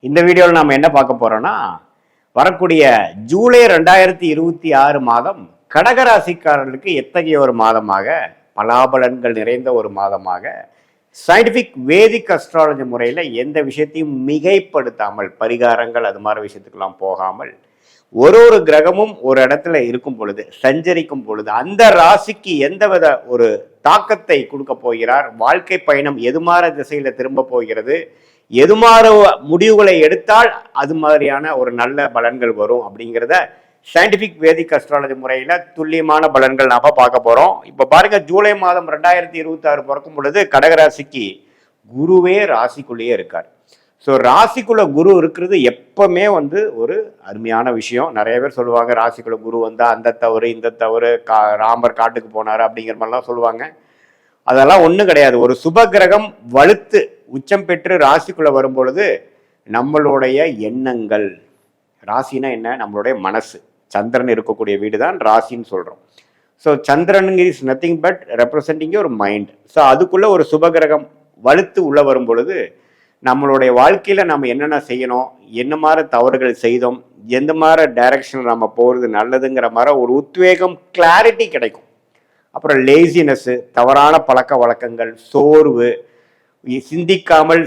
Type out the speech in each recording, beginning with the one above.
இந்த வீடியோவில் நாம் என்ன பார்க்க போறோம்னா வரக்கூடிய ஜூலை 2026 மாதம் கடகராசிக்காரர்களுக்கு எத்தகைய ஒரு மாதமாக பலாபலன்கள் நிறைந்த ஒரு மாதமாக சயின்டிஃபிக் வேதிக் அஸ்ட்ராலஜி முறையில் எந்த விஷயத்தையும் மிகைப்படுத்தாமல் பரிகாரங்கள் அது மாதிரி விஷயத்துக்கெல்லாம் போகாமல் ஒரு கிரகமும் ஒரு இடத்துல இருக்கும் பொழுது சஞ்சரிக்கும் பொழுது அந்த ராசிக்கு எந்தவித ஒரு தாக்கத்தை கொடுக்க போகிறார், வாழ்க்கை பயணம் எது மாதிரி திசையில திரும்ப போகிறது, எது மாதிரி முடிவுகளை எடுத்தால் அது மாதிரியான ஒரு நல்ல பலன்கள் வரும் அப்படிங்கிறத சயின்டிபிக் வேதிக் அஸ்ட்ராலஜி முறையில துல்லியமான பலன்கள் நாம பார்க்க போறோம். இப்ப பாருங்க, ஜூலை மாதம் 2026 பிறக்கும் பொழுது கடகராசிக்கு குருவே ராசிக்குள்ளேயே இருக்கார். ஸோ ராசிக்குள்ள குரு இருக்கிறது எப்பவுமே ஒரு அருமையான விஷயம். நிறைய பேர் சொல்லுவாங்க ராசிக்குள்ள குரு வந்தா அந்த தவறு இந்த தவறு, ராமர் காட்டுக்கு போனார் அப்படிங்கிற மாதிரிலாம் சொல்லுவாங்க. அதெல்லாம் ஒன்றும் கிடையாது. ஒரு சுப கிரகம் வலுத்து உச்சம் பெற்று ராசிக்குள்ள வரும்பொழுது நம்மளுடைய எண்ணங்கள், ராசினா என்ன, நம்மளுடைய மனசு, சந்திரன் இருக்கக்கூடிய வீடு தான் ராசின்னு சொல்றோம். So Chandran is nothing but representing ஒரு மைண்ட். ஸோ அதுக்குள்ள ஒரு சுப கிரகம் வலுத்து உள்ள வரும் பொழுது நம்மளுடைய வாழ்க்கையில நம்ம என்னென்ன செய்யணும், என்ன மாதிரி தவறுகள் செய்தோம், எந்த மாதிரி டைரக்ஷனில் நம்ம போகிறது நல்லதுங்கிற மாதிரி ஒரு உத்வேகம், கிளாரிட்டி கிடைக்கும். அப்புறம் லேசினஸ், தவறான பழக்க வழக்கங்கள், சோர்வு, சிந்திக்காமல்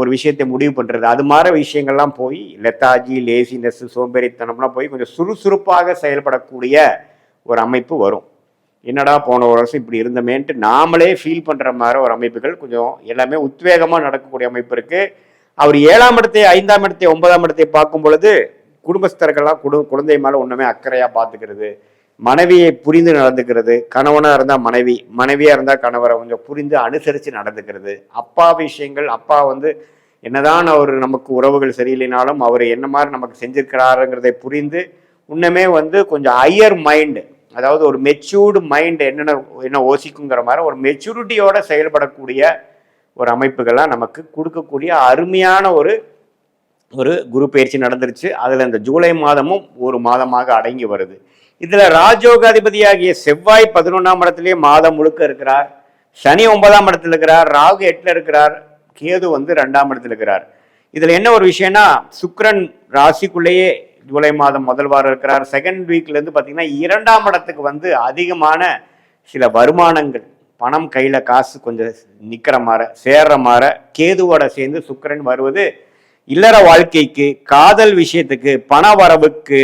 ஒரு விஷயத்தை முடிவு பண்ணுறது, அது மாதிரி விஷயங்கள்லாம் போய் லெத்தாஜி, லேசினஸ், சோம்பேறித்தனம்லாம் போய் கொஞ்சம் சுறுசுறுப்பாக செயல்படக்கூடிய ஒரு அமைப்பு வரும். என்னடா போன ஒரு வருஷம் இப்படி இருந்தமேன்ட்டு நாமளே ஃபீல் பண்ணுற மாதிரி ஒரு அமைப்புகள் கொஞ்சம் எல்லாமே உத்வேகமாக நடக்கக்கூடிய அமைப்பு இருக்குது. அவர் 7ஆம் இடத்தை, 5ஆம் இடத்தை, 9ஆம் இடத்தை பார்க்கும் பொழுது குடும்பஸ்தர்கள்லாம் குழந்தை மேலே ஒன்றுமே அக்கறையாக பார்த்துக்கிறது, மனைவியை புரிந்து நடந்துக்கிறது, கணவனாக இருந்தால் மனைவி, மனைவியாக இருந்தால் கணவரை கொஞ்சம் புரிந்து அனுசரித்து நடந்துக்கிறது, அப்பா விஷயங்கள், அப்பா என்னதான் அவர் நமக்கு உறவுகள் சரியில்லைனாலும் அவர் என்ன மாதிரி நமக்கு செஞ்சிருக்கிறாருங்கிறதை புரிந்து இன்னுமே கொஞ்சம் ஹையர் மைண்டு, அதாவது ஒரு மெச்சூர்டு மைண்ட் என்ன யோசிக்குங்கிற மாதிரி ஒரு மெச்சூரிட்டியோட செயல்படக்கூடிய ஒரு அமைப்புகள்லாம் நமக்கு கொடுக்கக்கூடிய அருமையான ஒரு குரு பயிற்சி நடந்துருச்சு. அதில் இந்த ஜூலை மாதமும் ஒரு மாதமாக அடங்கி வருது. இதுல ராஜயோகாதிபதியாகிய செவ்வாய் 11ஆம் இடத்திலேயே மாதம் முழுக்க இருக்கிறார், சனி 9ஆம் இடத்துல இருக்கிறார், ராகு 8ல் இருக்கிறார், கேது 2ஆம் இடத்துல இருக்கிறார். இதுல என்ன ஒரு விஷயம்னா, சுக்கிரன் ராசிக்குள்ளேயே ஜூலை மாதம் முதல் வாரம் இருக்கிறார். செகண்ட் வீக்ல இருந்து பாத்தீங்கன்னா 2ஆம் இடத்துக்கு அதிகமான சில வருமானங்கள், பணம் கையில காசு கொஞ்சம் நிக்கிற மாதிரி சேர்ற மாதிரி கேதுவோட சேர்ந்து சுக்கிரன் வருவது இல்லற வாழ்க்கைக்கு, காதல் விஷயத்துக்கு, பண வரவுக்கு,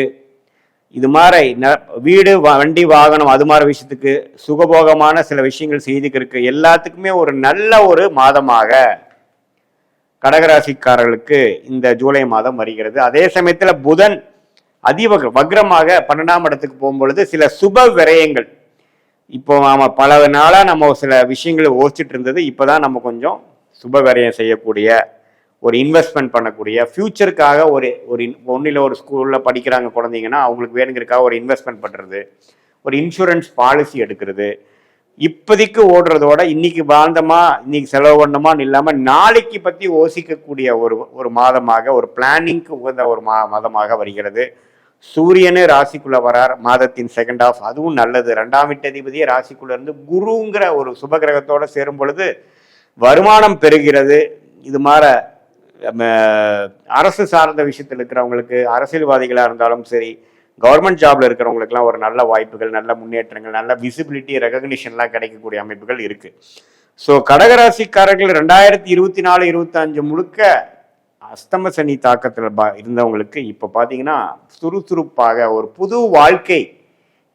இது மாதிரி வீடு வண்டி வாகனம் அது மாதிரி விஷயத்துக்கு, சுகபோகமான சில விஷயங்கள் செய்துக்கிறதுக்கு எல்லாத்துக்குமே ஒரு நல்ல ஒரு மாதமாக கடகராசிக்காரர்களுக்கு இந்த ஜூலை மாதம் வருகிறது. அதே சமயத்துல புதன் வக்ரமாக 12ஆம் இடத்துக்கு போகும்பொழுது சில சுப விரயங்கள், இப்போ நாம பல நாளா நம்ம சில விஷயங்களை யோசிச்சுட்டு இருந்தது இப்பதான் நம்ம கொஞ்சம் சுப விரயம் செய்யக்கூடிய, ஒரு இன்வெஸ்ட்மெண்ட் பண்ணக்கூடிய, ஃபியூச்சருக்காக ஒன்றில் ஒரு ஸ்கூல்ல படிக்கிறாங்க குழந்தைங்கன்னா அவங்களுக்கு வேணுங்கிறதுக்காக ஒரு இன்வெஸ்ட்மெண்ட் பண்றது, ஒரு இன்சூரன்ஸ் பாலிசி எடுக்கிறது, இப்போதைக்கு ஓடுறதோட இன்னைக்கு வாழ்ந்தமா இன்னைக்கு செலவு பண்ணமான்னு இல்லாமல் நாளைக்கு பற்றி யோசிக்கக்கூடிய ஒரு மாதமாக, ஒரு பிளானிங்க்கு உகந்த ஒரு மாதமாக வருகிறது. சூரியனு ராசிக்குள்ள வரார் மாதத்தின் செகண்ட் ஆஃப், அதுவும் நல்லது. 2ஆம் வீட்டதிபதியே ராசிக்குள்ள இருந்து குருங்கிற ஒரு சுபகிரகத்தோட சேரும் பொழுது வருமானம் பெறுகிறது. இது மாதிரி அரசு சார்ந்த விஷயத்தில் இருக்கிறவங்களுக்கு, அரசியல்வாதிகளாக இருந்தாலும் சரி, கவர்மெண்ட் ஜாப்ல இருக்கிறவங்களுக்குலாம் ஒரு நல்ல வாய்ப்புகள், நல்ல முன்னேற்றங்கள், நல்ல விசிபிலிட்டி, ரெகக்னிஷன்லாம் கிடைக்கக்கூடிய அமைப்புகள் இருக்கு. ஸோ கடகராசிக்காரர்கள் 2024-25 முழுக்க அஸ்தம சனி தாக்கத்தில் இருந்தவங்களுக்கு இப்போ பார்த்தீங்கன்னா சுறுசுறுப்பாக ஒரு புது வாழ்க்கை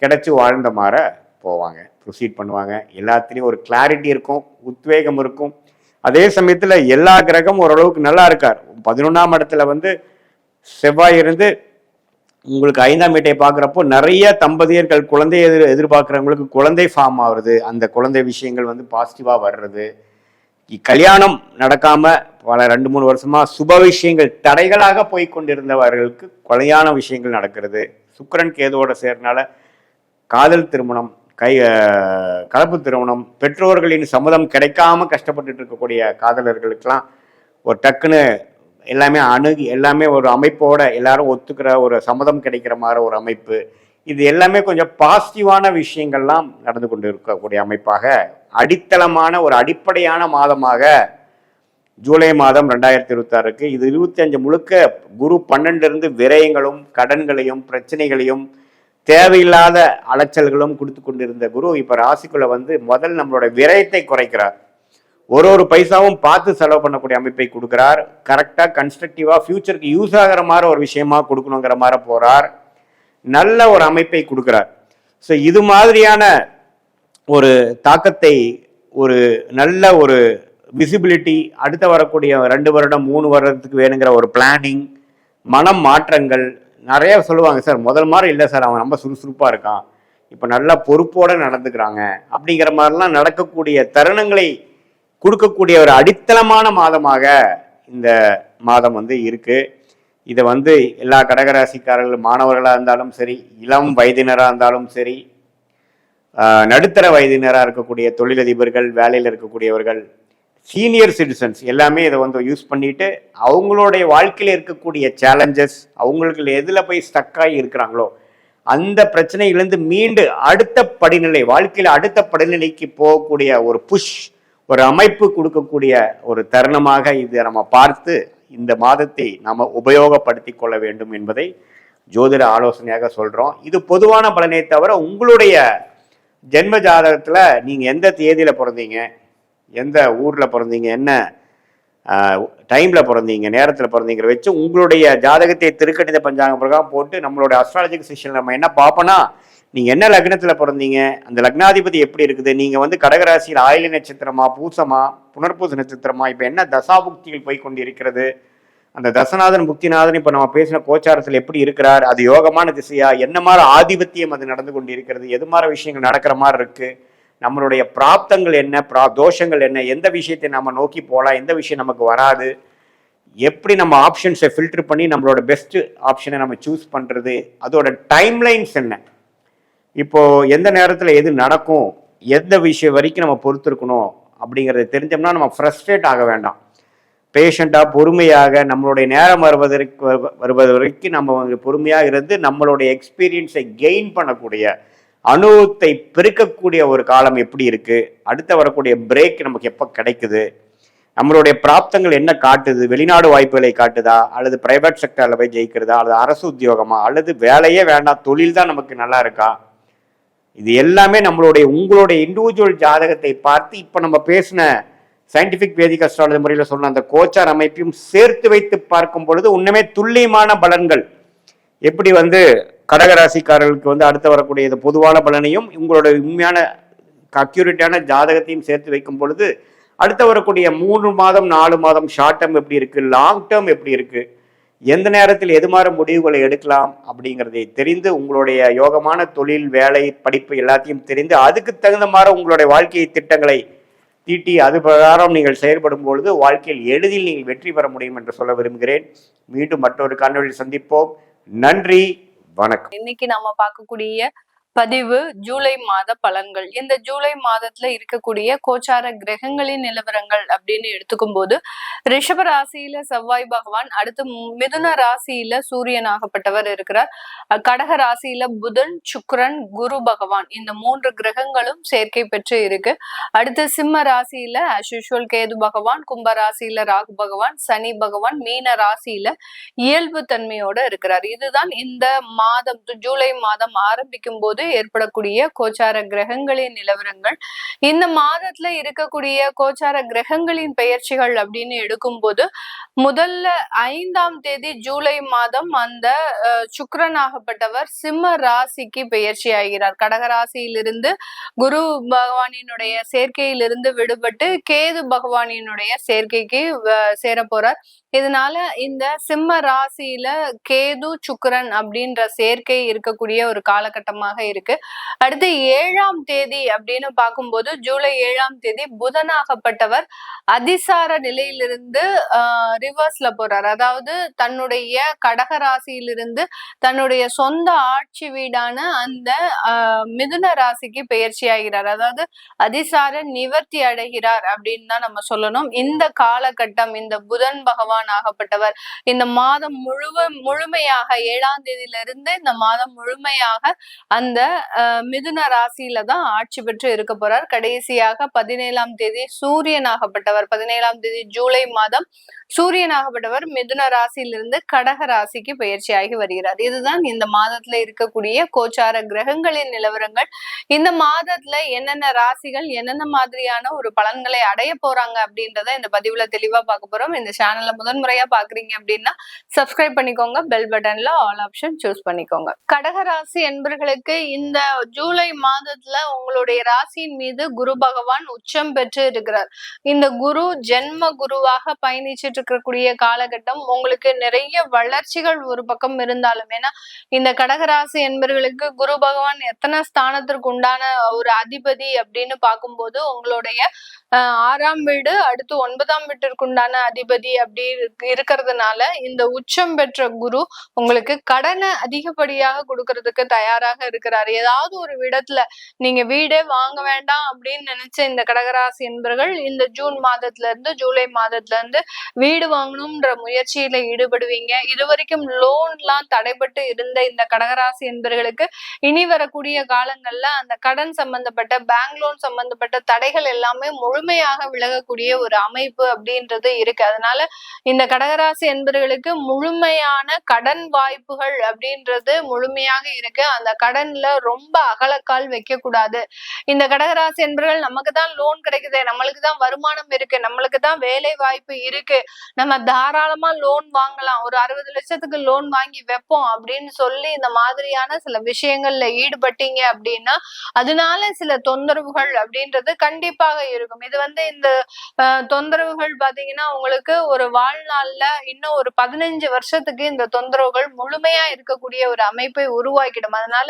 கிடைச்சி வாழ்ந்த மாதிரி போவாங்க, ப்ரொசீட் பண்ணுவாங்க. எல்லாத்துலேயும் ஒரு கிளாரிட்டி இருக்கும், உத்வேகம் இருக்கும். அதே சமயத்தில் எல்லா கிரகமும் ஓரளவுக்கு நல்லா இருக்கார். 11ஆம் இடத்துல செவ்வாய் இருந்து உங்களுக்கு 5ஆம் வீட்டை பார்க்குறப்போ நிறைய தம்பதியர்கள் குழந்தையை எதிர்பார்க்குறவங்களுக்கு குழந்தை ஃபார்ம் ஆகுறது, அந்த குழந்தை விஷயங்கள் பாசிட்டிவாக வர்றது, கல்யாணம் நடக்காம பல 2-3 வருஷமா சுப விஷயங்கள் தடைகளாக போய் கொண்டிருந்தவர்களுக்கு கல்யாண விஷயங்கள் நடக்கிறது. சுக்கிரன் கேதுவோட சேர்னால காதல் திருமணம், கலப்பு திருமணம், பெற்றோர்களின் சம்மதம் கிடைக்காம கஷ்டப்பட்டு இருக்கக்கூடிய காதலர்களுக்கெல்லாம் ஒரு டக்குன்னு எல்லாமே ஒரு அமைப்போட எல்லாரும் ஒத்துக்கிற ஒரு சம்மதம் கிடைக்கிற மாதிரி ஒரு அமைப்பு, இது எல்லாமே கொஞ்சம் பாசிட்டிவான விஷயங்கள்லாம் நடந்து கொண்டு இருக்கக்கூடிய அமைப்பாக, அடித்தளமான ஒரு அடிப்படையான மாதமாக ஜூலை மாதம் 2026க்கு. இது 25 முழுக்க குரு 12 இருந்து விரயங்களும் கடன்களையும் பிரச்சனைகளையும் தேவையில்லாத அலைச்சல்களும் கொடுத்து கொண்டிருந்த குரு இப்ப ராசிக்குள்ள வந்து முதல் நம்மளோட விரயத்தை குறைக்கிறார். ஒரு பைசாவும் பார்த்து செலவு பண்ணக்கூடிய அமைப்பை கொடுக்கிறார். கரெக்டா கன்ஸ்ட்ரக்டிவா ஃபியூச்சருக்கு யூஸ் ஆகிற மாதிரி ஒரு விஷயமா கொடுக்கணுங்கிற மாதிரி போறார். நல்ல ஒரு அமைப்பை கொடுக்கிறார். ஸோ இது மாதிரியான ஒரு தாக்கத்தை, ஒரு நல்ல ஒரு விசிபிலிட்டி, அடுத்த வரக்கூடிய 2 வருடம் 3 வருடத்துக்கு வேணுங்கிற ஒரு பிளானிங், மனம் மாற்றங்கள் நிறைய சொல்லுவாங்க. சார் முதல் மாதிரி இல்லை சார், அவன் ரொம்ப சுறுசுறுப்பாக இருக்கான், இப்போ நல்லா பொறுப்போடு நடந்துக்கிறாங்க அப்படிங்கிற மாதிரிலாம் நடக்கக்கூடிய தருணங்களை கொடுக்கக்கூடிய ஒரு அடித்தளமான மாதமாக இந்த மாதம் வந்து இருக்கு. இதை வந்து எல்லா கடகராசிக்காரர்கள், மாணவர்களாக இருந்தாலும் சரி, இளம் வயதினராக இருந்தாலும் சரி, நடுத்தர வயதினராக இருக்கக்கூடிய தொழிலதிபர்கள், வேலையில் இருக்கக்கூடியவர்கள், சீனியர் சிட்டிசன்ஸ் எல்லாமே இதை வந்து யூஸ் பண்ணிட்டு அவங்களுடைய வாழ்க்கையில் இருக்கக்கூடிய சேலஞ்சஸ், அவங்களுக்கு எதில் போய் ஸ்டக்காகி இருக்கிறாங்களோ அந்த பிரச்சனையிலிருந்து மீண்டு அடுத்த படிநிலை, வாழ்க்கையில் அடுத்த படிநிலைக்கு போகக்கூடிய ஒரு புஷ், ஒரு அமைப்பு கொடுக்கக்கூடிய ஒரு தருணமாக இது நம்ம பார்த்து இந்த மாதத்தை நம்ம உபயோகப்படுத்தி கொள்ள வேண்டும் என்பதை ஜோதிட ஆலோசனையாக சொல்றோம். இது பொதுவான பலனை தவிர உங்களுடைய ஜென்ம ஜாதகத்துல நீங்க எந்த தேதியில பிறந்தீங்க, எந்த ஊர்ல பிறந்தீங்க, என்ன டைம்ல பிறந்தீங்க, நேரத்துல பிறந்தீங்கிற வச்சு உங்களுடைய ஜாதகத்தை திருக்கணித பஞ்சாங்க பிரகாரம் போட்டு நம்மளுடைய அஸ்ட்ராலஜிக் செஷன் நம்ம என்ன பார்ப்போம்னா, நீங்க என்ன லக்னத்துல பிறந்தீங்க, அந்த லக்னாதிபதி எப்படி இருக்குது, நீங்க வந்து கடகராசியில் ஆயில நட்சத்திரமா, பூசமா, புனர்பூச நட்சத்திரமா, இப்ப என்ன தசாபுக்திகள் போய் கொண்டு இருக்கிறது, அந்த தசநாதன் புக்திநாதன் இப்ப நம்ம பேசின கோச்சாரத்தில் எப்படி இருக்கிறார், அது யோகமான திசையா, என்ன மாதிரி ஆதிபத்தியம் அது நடந்து கொண்டு இருக்கிறது, எது மாதிரி விஷயங்கள் நடக்கிற மாதிரி இருக்கு, நம்மளுடைய பிராப்தங்கள் என்ன, தோஷங்கள் என்ன, எந்த விஷயத்தை நம்ம நோக்கி போகலாம், எந்த விஷயம் நமக்கு வராது, எப்படி நம்ம ஆப்ஷன்ஸை ஃபில்டர் பண்ணி நம்மளோட பெஸ்ட் ஆப்ஷனை நம்ம சூஸ் பண்றது, அதோட டைம்லைன்ஸ் என்ன, இப்போ எந்த நேரத்தில் எது நடக்கும், எந்த விஷயம் வரைக்கும் நம்ம பொறுத்திருக்கணும் அப்படிங்கிறத தெரிஞ்சோம்னா நம்ம ஃப்ரஸ்ட்ரேட் ஆக வேண்டாம். பேஷண்டாக பொறுமையாக நம்மளுடைய நேரம் வருவது வரைக்கும் நம்ம வந்து பொறுமையாக இருந்து நம்மளுடைய எக்ஸ்பீரியன்ஸை கெயின் பண்ணக்கூடிய, அனுபவத்தை பெருக்கக்கூடிய ஒரு காலம் எப்படி இருக்கு, அடுத்த வரக்கூடிய பிரேக் நமக்கு எப்போ கிடைக்குது, நம்மளுடைய பிராப்தங்கள் என்ன காட்டுது, வெளிநாடு வாய்ப்புகளை காட்டுதா, அல்லது பிரைவேட் செக்டர்ல போய் ஜெயிக்கிறதா, அல்லது அரசு உத்தியோகமா, அல்லது வேலையே வேண்டாம் தொழில் தான் நமக்கு நல்லா இருக்கா, இது எல்லாமே நம்மளுடைய உங்களுடைய இண்டிவிஜுவல் ஜாதகத்தை பார்த்து இப்போ நம்ம பேசின சயின்டிபிக் வேதிக் அஸ்ட்ராலஜி முறையில் சொன்ன அந்த கோச்சார் அமைப்பையும் சேர்த்து வைத்து பார்க்கும் பொழுது உண்மையே துல்லியமான பலன்கள் எப்படி வந்து கடகராசிக்காரர்களுக்கு வந்து அடுத்து வரக்கூடிய பொதுவான பலனையும் உங்களுடைய உண்மையான அக்யூரேட்டான ஜாதகத்தையும் சேர்த்து வைக்கும் பொழுது அடுத்து வரக்கூடிய 3 மாதம் 4 மாதம் ஷார்ட் டேர்ம் எப்படி இருக்கு, லாங் டேர்ம் எப்படி இருக்கு, எந்த நேரத்தில் எது மாதிரி முடிவுகளை எடுக்கலாம் அப்படிங்கிறதை தெரிந்து உங்களுடைய யோகமான தொழில், வேலை, படிப்பு எல்லாத்தையும் தெரிந்து அதுக்கு தகுந்த மாதிரி உங்களுடைய வாழ்க்கை திட்டங்களை தீட்டி அது பிரகாரம் நீங்கள் செயல்படும் பொழுது வாழ்க்கையில் எளிதில் நீங்கள் வெற்றி பெற முடியும் என்று சொல்ல விரும்புகிறேன். மீண்டும் மற்றொரு காணொளியில் சந்திப்போம். நன்றி, வணக்கம். இன்னைக்கு நம்ம பார்க்கக்கூடிய பதிவு ஜூலை மாத பலன்கள். இந்த ஜூலை மாதத்துல இருக்கக்கூடிய கோச்சார கிரகங்களின் நிலவரங்கள் அப்படின்னு எடுத்துக்கும் போது ரிஷப ராசியில செவ்வாய் பகவான், அடுத்து மிதுன ராசியில சூரியனாகப்பட்டவர் இருக்கிறார், கடக ராசியில புதன், சுக்கிரன், குரு பகவான், இந்த 3 கிரகங்களும் சேர்க்கை பெற்று இருக்கு. அடுத்து சிம்ம ராசியில அஸ்யூஷுவல் கேது பகவான், கும்ப ராசியில ராகு பகவான், சனி பகவான், மீன ராசியில இயல்பு தன்மையோட இருக்கிறார். இதுதான் இந்த மாதம் ஜூலை மாதம் ஆரம்பிக்கும் போது ஏற்படக்கூடிய கோச்சார கிரகங்களின் நிலவரங்கள். இந்த மாதத்துல இருக்கக்கூடிய கோச்சார கிரகங்களின் பெயர்ச்சிகள் அப்படின்னு எடுக்கும்போது முதல்ல 5ஆம் தேதி ஜூலை மாதம் அந்த சுக்கிரனாகப்பட்டவர் சிம்ம ராசிக்கு பெயர்ச்சி ஆகிறார். கடகராசியிலிருந்து குரு பகவானினுடைய சேர்க்கையிலிருந்து விடுபட்டு கேது பகவானினுடைய சேர்க்கைக்கு சேர போறார். இதனால இந்த சிம்ம ராசியில கேது சுக்கிரன் அப்படின்ற சேர்க்கை இருக்கக்கூடிய ஒரு காலகட்டமாக இருக்கு. அடுத்து 7ஆம் தேதி அப்படின்னு பார்க்கும்போது ஜூலை 7ஆம் தேதி புதனாகப்பட்டவர் அதிசார நிலையிலிருந்து ரிவர்ஸ்ல போறாரு. அதாவது தன்னுடைய கடக ராசியிலிருந்து தன்னுடைய சொந்த ஆட்சி வீடான அந்த மிதுன ராசிக்கு பெயர்ச்சி ஆகிறார். அதாவது அதிசார நிவர்த்தி அடைகிறார் அப்படின்னு தான் நம்ம சொல்லணும். இந்த காலகட்டம் இந்த புதன் பகவான் ஆகப்பட்டவர் இந்த மாதம் முழுமையாக 7ஆம் தேதியிலிருந்து இந்த மாதம் முழுமையாக அந்த மிதுன ராசியில தான் ஆட்சி பெற்று இருக்க போறார். கடைசியாக 17ஆம் தேதி சூரியனாகப்பட்டவர் 17ஆம் தேதி ஜூலை மாதம் சூரியனாகப்பட்டவர் மிதுன ராசியிலிருந்து கடக ராசிக்கு பயிற்சி ஆகி வருகிறார். இதுதான் இந்த மாதத்துல இருக்கக்கூடிய கோச்சார கிரகங்களின் நிலவரங்கள். இந்த மாதத்துல என்னென்ன ராசிகள் என்னென்ன மாதிரியான ஒரு பலன்களை அடைய போறாங்க அப்படின்றத இந்த பதிவுல தெளிவா பார்க்க போறோம். இந்த சேனல்ல முதன்முறையா பாக்குறீங்க அப்படின்னா சப்ஸ்கிரைப் பண்ணிக்கோங்க, பெல் பட்டன்ல ஆல் ஆப்ஷன் சூஸ் பண்ணிக்கோங்க. கடக ராசி என்பர்களுக்கு இந்த ஜூலை மாதத்துல உங்களுடைய ராசியின் மீது குரு பகவான் உச்சம் பெற்று இருக்கிறார். இந்த குரு ஜென்ம குருவாக பயணிச்சுட்டு இருக்கக்கூடிய காலகட்டம். உங்களுக்கு நிறைய வளர்ச்சிகள் ஒரு பக்கம் இருந்தாலும், ஏன்னா இந்த கடகராசி என்பவர்களுக்கு குரு பகவான் எத்தனை ஸ்தானத்திற்கு உண்டான ஒரு அதிபதி அப்படின்னு பார்க்கும்போது உங்களுடைய 6ஆம் வீடு அடுத்து 9ஆம் வீட்டிற்கு உண்டான அதிபதி அப்படி இருக்கிறதுனால இந்த உச்சம் பெற்ற குரு உங்களுக்கு கடனை அதிகப்படியாக கொடுக்கறதுக்கு தயாராக இருக்கிறார். ஏதாவது ஒரு இடத்துல நீங்க வீடே வாங்க வேண்டாம் அப்படின்னு நினைச்ச இந்த கடகராசி என்பர்கள் இந்த ஜூன் மாதத்துல இருந்து ஜூலை மாதத்துல இருந்து வீடு வாங்கணும்ன்ற முயற்சியில ஈடுபடுவீங்க. இதுவரைக்கும் லோன்லாம் தடைபட்டு இருந்த இந்த கடகராசி என்பர்களுக்கு இனி வரக்கூடிய காலங்கள்ல அந்த கடன் சம்பந்தப்பட்ட பேங்க் லோன் சம்பந்தப்பட்ட தடைகள் எல்லாமே முழுமையாக விலகக்கூடிய ஒரு அமைப்பு அப்படின்றது இருக்கு. அதனால இந்த கடகராசி என்பர்களுக்கு முழுமையான கடன் வாய்ப்புகள் அப்படின்றது முழுமையாக இருக்கு. அந்த கடன்ல ரொம்ப அகலக்கால் வைக்க கூடாது. இந்த கடகராசி என்பர்கள் நமக்கு தான் லோன் கிடைக்குது, நம்மளுக்கு தான் வருமானம் இருக்கு, நம்மளுக்கு தான் வேலை வாய்ப்பு இருக்கு, நம்ம தாராளமா லோன் வாங்கலாம், ஒரு 60 லட்சத்துக்கு லோன் வாங்கி வைப்போம் அப்படின்னு சொல்லி இந்த மாதிரியான சில விஷயங்கள்ல ஈடுபட்டீங்க அப்படின்னா அதனால சில தொந்தரவுகள் அப்படின்றது கண்டிப்பாக இருக்கும். இது இந்த தொந்தரவுகள் பாத்தீங்கன்னா உங்களுக்கு ஒரு வாழ்நாள்ல இன்னும் ஒரு 15 வருஷத்துக்கு இந்த தொந்தரவுகள் முழுமையா இருக்கக்கூடிய ஒரு அமைப்பை உருவாக்கிடும். அதனால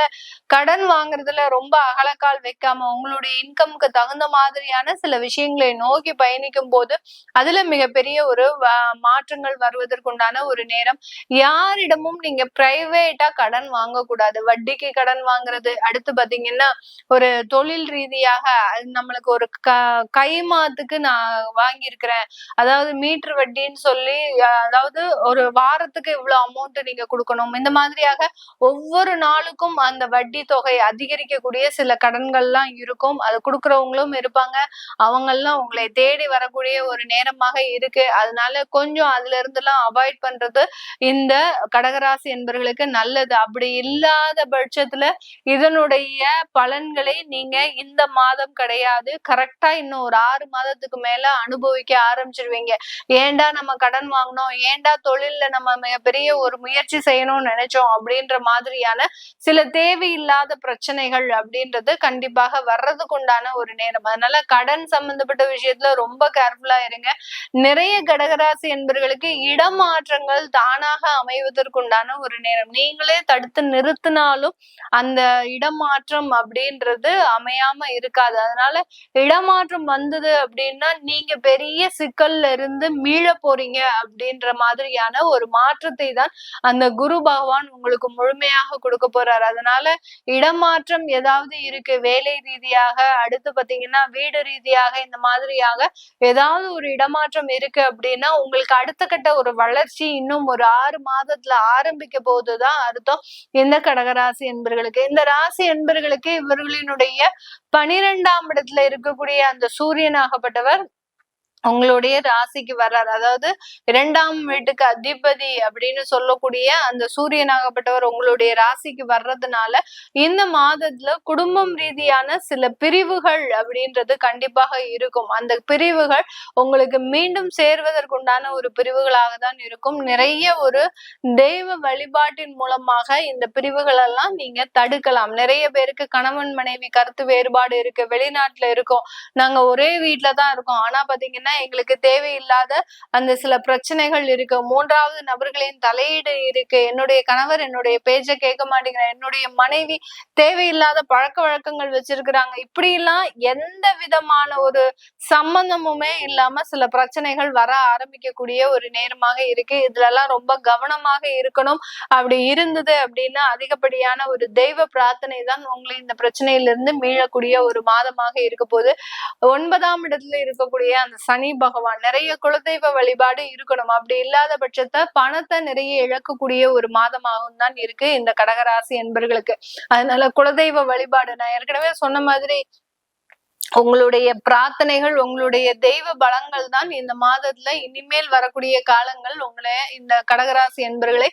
கடன் வாங்குறதுல ரொம்ப அகலக்கால் வைக்காம உங்களுடைய இன்கம்க்கு தகுந்த மாதிரியான சில விஷயங்களை நோக்கி பயணிக்கும் போது அதுல மிகப்பெரிய ஒரு மாற்றங்கள் வருவதற்குண்டான ஒரு நேரம். யாரிடமும் நீங்க பிரைவேட்டா கடன் வாங்கக்கூடாது. வட்டிக்கு கடன் வாங்குறது, அடுத்து பாத்தீங்கன்னா ஒரு தொழில் ரீதியாக நம்மளுக்கு ஒரு கைமாத்துக்கு நான் வாங்கியிருக்கிறேன், அதாவது மீட்டர் வட்டின்னு சொல்லி, அதாவது ஒரு வாரத்துக்கு இவ்வளவு அமௌண்ட் நீங்க கொடுக்கணும், இந்த மாதிரியாக ஒவ்வொரு நாளுக்கும் அந்த வட்டி தொகை அதிகரிக்கக்கூடிய சில கடன்கள்லாம் இருக்கும். அது கொடுக்கறவங்களும் இருப்பாங்க, அவங்கெல்லாம் உங்களை தேடி வரக்கூடிய ஒரு நேரமாக இருக்கு. அதனால கொஞ்சம் அதுல இருந்தெல்லாம் அவாய்ட் பண்றது இந்த கடகராசி என்பவர்களுக்கு நல்லது. அப்படி இல்லாத பட்சத்துல இதனுடைய பலன்களை நீங்க இந்த மாதம் கிடையாது, கரெக்டா இன்னும் ஒரு 6 மாதத்துக்கு மேல அனுபவிக்க ஆரம்பிச்சிருவீங்க. ஏண்டா நம்ம கடன் வாங்கணும், ஏண்டா தொழில்ல நம்ம மிகப்பெரிய ஒரு முயற்சி செய்யணும்னு நினைச்சோம் அப்படின்ற மாதிரியான சில தேவையில்லாத பிரச்சனைகள் அப்படின்றது கண்டிப்பாக வர்றதுக்கு உண்டான ஒரு நேரம். அதனால கடன் சம்பந்தப்பட்ட விஷயத்துல ரொம்ப கேர்ஃபுல்லா இருங்க. நிறைய கடகராசி என்பவர்களுக்கு இடமாற்றங்கள் தானாக அமைவதற்குண்டான ஒரு நேரம். நீங்களே தடுத்து நிறுத்தினாலும் அந்த இடமாற்றம் அப்படின்றது அமையாம இருக்காது. அதனால இடமாற்றம் வந்தது அப்படின்னா நீங்க பெரிய சிக்கல்ல இருந்து மீள போறீங்க அப்படின்ற மாதிரியான ஒரு மாற்றத்தை தான் அந்த குரு பகவான் உங்களுக்கு முழுமையாக கொடுக்க போறாரு. அதனால இடமாற்றம் ஏதாவது இருக்கு வேலை ரீதியாக, அடுத்து பாத்தீங்கன்னா வீடு ரீதியாக, இந்த மாதிரியாக ஏதாவது ஒரு இடமாற்றம் இருக்கு அப்படின்னா உங்களுக்கு அடுத்த கட்ட ஒரு வளர்ச்சி இன்னும் ஒரு 6 மாதத்துல ஆரம்பிக்க போதுதான் அர்த்தம் இந்த கடகராசி என்பர்களுக்கு. இந்த ராசி என்பர்களுக்கு இவர்களினுடைய 12ஆம் இடத்துல இருக்கக்கூடிய அந்த சூரியனாகப்பட்டவர் உங்களுடைய ராசிக்கு வர்றார். அதாவது 2ஆம் வீட்டுக்கு அதிபதி அப்படின்னு சொல்லக்கூடிய அந்த சூரியனாகப்பட்டவர் உங்களுடைய ராசிக்கு வர்றதுனால இந்த மாதத்துல குடும்பம் ரீதியான சில பிரிவுகள் அப்படின்றது கண்டிப்பாக இருக்கும். அந்த பிரிவுகள் உங்களுக்கு மீண்டும் சேர்வதற்குண்டான ஒரு பிரிவுகளாக தான் இருக்கும். நிறைய ஒரு தெய்வ வழிபாட்டின் மூலமாக இந்த பிரிவுகள் எல்லாம் நீங்க தடுக்கலாம். நிறைய பேருக்கு கணவன் மனைவி கருத்து வேறுபாடு இருக்கு, வெளிநாட்டுல இருக்கோம், நாங்க ஒரே வீட்டுல தான் இருக்கோம், ஆனா பாத்தீங்கன்னா பாத்தீங்கன்னா எங்களுக்கு தேவையில்லாத அந்த சில பிரச்சனைகள் இருக்கு, மூன்றாவது நபர்களின் தலையீடு இருக்கு, என்னுடைய கணவர் என்னுடைய பேச்ச கேட்க மாட்டேங்கிறார், என்னுடைய மனைவி தேவையில்லாத பழக்க வழக்கங்கள் வச்சிருக்கிறாங்க, இப்படி எல்லாம் எந்த விதமான ஒரு சம்பந்தமுமே இல்லாம சில பிரச்சனைகள் வர ஆரம்பிக்கக்கூடிய ஒரு நேரமாக இருக்கு. இதுல எல்லாம் ரொம்ப கவனமாக இருக்கணும். அப்படி இருந்தது அப்படின்னா அதிகப்படியான ஒரு தெய்வ பிரார்த்தனை தான் உங்களை இந்த பிரச்சனையிலிருந்து மீளக்கூடிய ஒரு மாதமாக இருக்க போது. 9ஆம் இடத்துல இருக்கக்கூடிய அந்த சனி பகவான், நிறைய குலதெய்வ வழிபாடு இருக்கணும். அப்படி இல்லாத பட்சத்தை பணத்தை நிறைய இழக்கக்கூடிய ஒரு மாதமாகவும் தான் இருக்கு இந்த கடகராசி என்பர்களுக்கு. அதனால குலதெய்வ வழிபாடு, நான் ஏற்கனவே சொன்ன மாதிரி உங்களுடைய பிரார்த்தனைகள், உங்களுடைய தெய்வ பலங்கள் தான் இந்த மாதத்துல இனிமேல் வரக்கூடிய காலங்கள் உங்களை இந்த கடகராசி என்பர்களை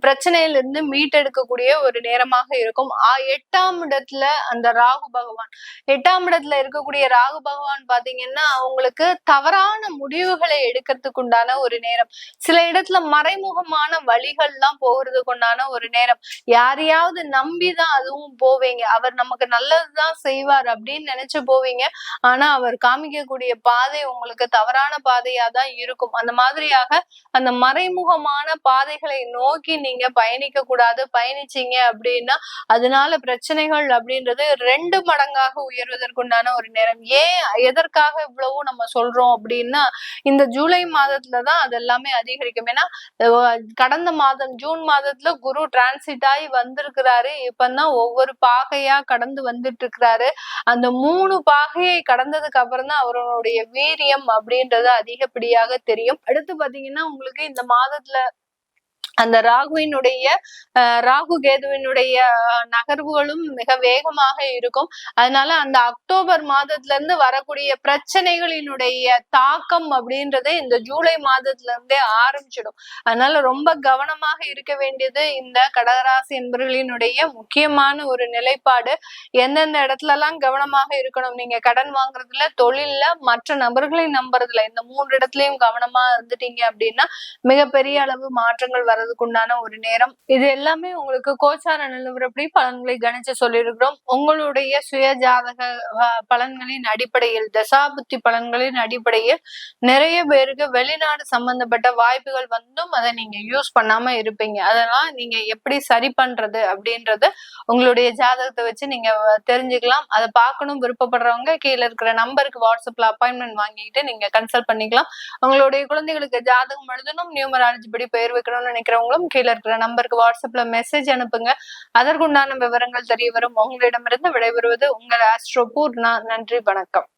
பிரச்சனையிலிருந்து மீட்டெடுக்கக்கூடிய ஒரு நேரமாக இருக்கும். 8ஆம் இடத்துல அந்த ராகு பகவான், 8ஆம் இடத்துல இருக்கக்கூடிய ராகு பகவான் பாத்தீங்கன்னா அவங்களுக்கு தவறான முடிவுகளை எடுக்கிறதுக்கு உண்டான ஒரு நேரம். சில இடத்துல மறைமுகமான வழிகள்லாம் போகிறதுக்கு உண்டான ஒரு நேரம். யாரையாவது நம்பிதான் அதுவும் போவீங்க, அவர் நமக்கு நல்லதுதான் செய்வார் அப்படின்னு நினைச்சு போவீங்க. ஆனா அவர் காமிக்கக்கூடிய பாதை உங்களுக்கு தவறான பாதையா தான் இருக்கும். அந்த மாதிரியாக அந்த மறைமுகமான பாதைகளை நோக்கி நீங்க பயணிக்க கூடாது. பயணிச்சீங்க அப்படின்னா அதனால பிரச்சனைகள் அப்படின்றது 2 மடங்காக உயர்வதற்குண்டான ஒரு நேரம். ஏன் எதற்காக இவ்வளவு நம்ம சொல்றோம் அப்படின்னா, இந்த ஜூலை மாதத்துலதான் அது எல்லாமே அதிகரிக்கும். ஏன்னா கடந்த மாதம் ஜூன் மாதத்துல குரு டிரான்சிட் ஆகி வந்திருக்கிறாரு. இப்பதான் ஒவ்வொரு பாகையா கடந்து வந்துட்டு இருக்கிறாரு. அந்த 3 பாகையை கடந்ததுக்கு அப்புறம் தான் அவருடைய வீரியம் அப்படின்றது அதிகப்படியாக தெரியும். அடுத்து பாத்தீங்கன்னா உங்களுக்கு இந்த மாதத்துல அந்த ராகு கேதுவினுடைய நகர்வுகளும் மிக வேகமாக இருக்கும். அதனால அந்த அக்டோபர் மாதத்துல இருந்து வரக்கூடிய பிரச்சனைகளினுடைய தாக்கம் அப்படின்றத இந்த ஜூலை மாதத்துல இருந்தே ஆரம்பிச்சிடும். அதனால ரொம்ப கவனமாக இருக்க வேண்டியது இந்த கடகராசி என்பவர்களினுடைய முக்கியமான ஒரு நிலைப்பாடு. எந்தெந்த இடத்துல எல்லாம் கவனமாக இருக்கணும், நீங்க கடன் வாங்குறதுல, தொழில்ல, மற்ற நபர்களை நம்புறதுல, இந்த 3 இடத்துலயும் கவனமா இருந்துட்டீங்க அப்படின்னா மிகப்பெரிய அளவு மாற்றங்கள் வர்றதுக்குண்டான ஒரு நேரம். இது எல்லாமே உங்களுக்கு கோச்சார நிலவரப்படி பலன்களை கணிச்சு சொல்லியிருக்கிறோம். உங்களுடைய சுய ஜாதக பலன்களின் அடிப்படையில், தசாபுத்தி பலன்களின் அடிப்படையில் நிறைய பேருக்கு வெளிநாடு சம்பந்தப்பட்ட வாய்ப்புகள் வந்தும் அதை நீங்க யூஸ் பண்ணாம இருப்பீங்க. அதெல்லாம் நீங்க எப்படி சரி பண்றது அப்படின்றது உங்களுடைய ஜாதகத்தை வச்சு நீங்க தெரிஞ்சுக்கலாம். அதை பார்க்கணும் விருப்பப்படுறவங்க கீழே இருக்கிற நம்பருக்கு வாட்ஸ்அப்ல அப்பாயின்மெண்ட் வாங்கிட்டு நீங்க கன்சல்ட் பண்ணிக்கலாம். உங்களுடைய குழந்தைகளுக்கு ஜாதகம் எழுதணும், நியூமராலஜி படி பெயர் வைக்கணும்னு நினைக்கிறவங்களும் கீழே இருக்கிற நம்பருக்கு வாட்ஸ்அப்ல மெசேஜ் அனுப்புங்க. அதற்குண்டான விவரங்கள் தெரிய வரும். உங்களிடமிருந்து விடைபெறுவது உங்கள் ஆஸ்ட்ரோ பூர்ணா. நன்றி, வணக்கம்.